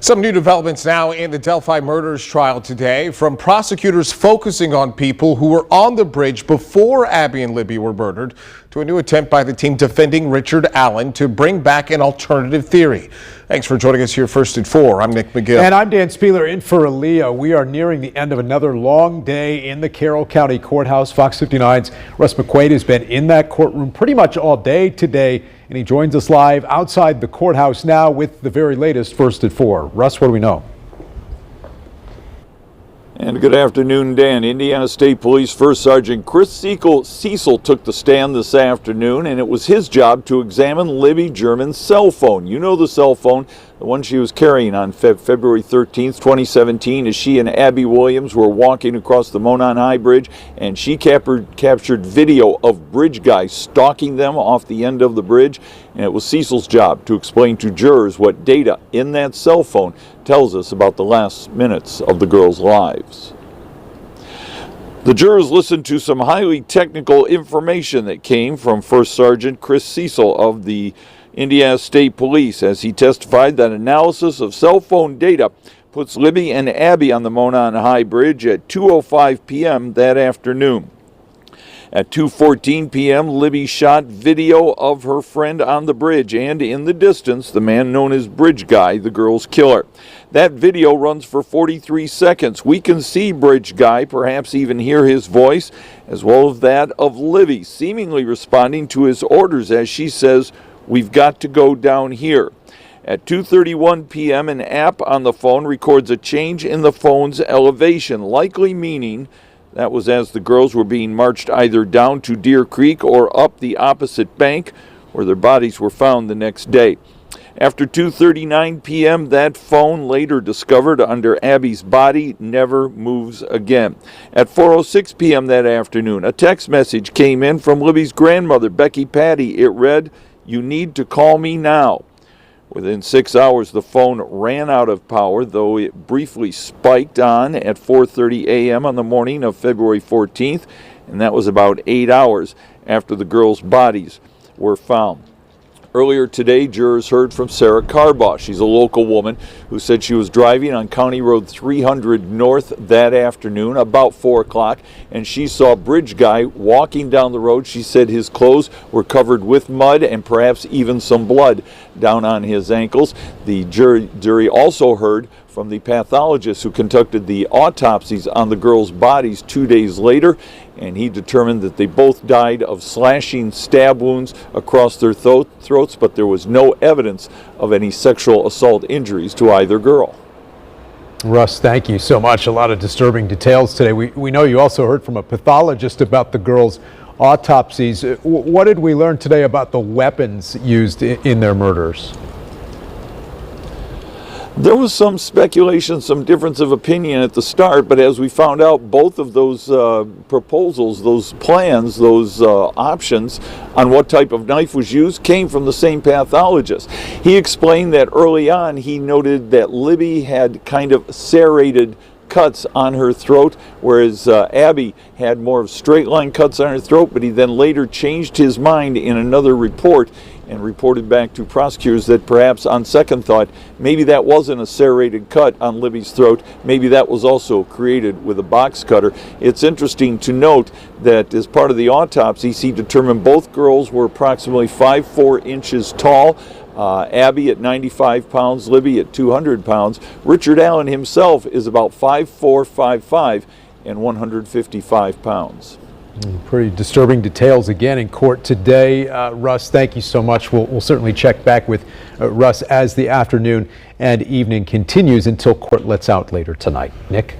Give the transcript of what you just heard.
Some new developments now in the Delphi murders trial today, from prosecutors focusing on people who were on the bridge before Abby and Libby were murdered, to a new attempt by the team defending Richard Allen to bring back an alternative theory. Thanks for joining us here first at 4. I'm Nick McGill. And I'm Dan Spieler in for Aaliyah. We are nearing the end of another long day in the Carroll County Courthouse. Fox 59's Russ McQuaid has been in that courtroom pretty much all day today, and he joins us live outside the courthouse now with the very latest first at 4. Russ, what do we know? And good afternoon, Dan. Indiana State Police First Sergeant Chris Cecil took the stand this afternoon, and it was his job to examine Libby German's cell phone. You know the cell phone, the one she was carrying on February 13th, 2017, as she and Abby Williams were walking across the Monon High Bridge, and she captured video of bridge guys stalking them off the end of the bridge. And it was Cecil's job to explain to jurors what data in that cell phone tells us about the last minutes of the girls' lives. The jurors listened to some highly technical information that came from First Sergeant Chris Cecil of the Indiana State Police, as he testified that analysis of cell phone data puts Libby and Abby on the Monon High Bridge at 2:05 p.m. that afternoon. At 2:14 p.m., Libby shot video of her friend on the bridge and, in the distance, the man known as Bridge Guy, the girl's killer. That video runs for 43 seconds. We can see Bridge Guy, perhaps even hear his voice, as well as that of Libby, seemingly responding to his orders as she says, "We've got to go down here." At 2:31 p.m., an app on the phone records a change in the phone's elevation, likely meaning that was as the girls were being marched either down to Deer Creek or up the opposite bank, where their bodies were found the next day. After 2:39 p.m., that phone, later discovered under Abby's body, never moves again. At 4:06 p.m. that afternoon, a text message came in from Libby's grandmother, Becky Patty. It read, "You need to call me now." Within 6 hours, the phone ran out of power, though it briefly spiked on at 4:30 a.m. on the morning of February 14th, and that was about 8 hours after the girls' bodies were found. Earlier today, jurors heard from Sarah Carbaugh. She's a local woman who said she was driving on County Road 300 North that afternoon, about 4 o'clock, and she saw Bridge Guy walking down the road. She said his clothes were covered with mud and perhaps even some blood down on his ankles. The jury also heard from the pathologist who conducted the autopsies on the girls' bodies 2 days later, and he determined that they both died of slashing stab wounds across their throats, but there was no evidence of any sexual assault injuries to either girl. Russ, thank you so much. A lot of disturbing details today. We know you also heard from a pathologist about the girls' autopsies. What did we learn today about the weapons used in their murders? There was some speculation, some difference of opinion at the start, but as we found out, both of those proposals, those plans, those options on what type of knife was used came from the same pathologist. He explained that early on he noted that Libby had kind of serrated cuts on her throat, whereas Abby had more of straight line cuts on her throat, but he then later changed his mind in another report and reported back to prosecutors that perhaps on second thought, maybe that wasn't a serrated cut on Libby's throat, maybe that was also created with a box cutter. It's interesting to note that as part of the autopsies, he determined both girls were approximately 5'4" inches tall. Abby at 95 pounds, Libby at 200 pounds. Richard Allen himself is about 5'4", 5'5", and 155 pounds. Pretty disturbing details again in court today. Russ, thank you so much. We'll certainly check back with Russ as the afternoon and evening continues until court lets out later tonight. Nick?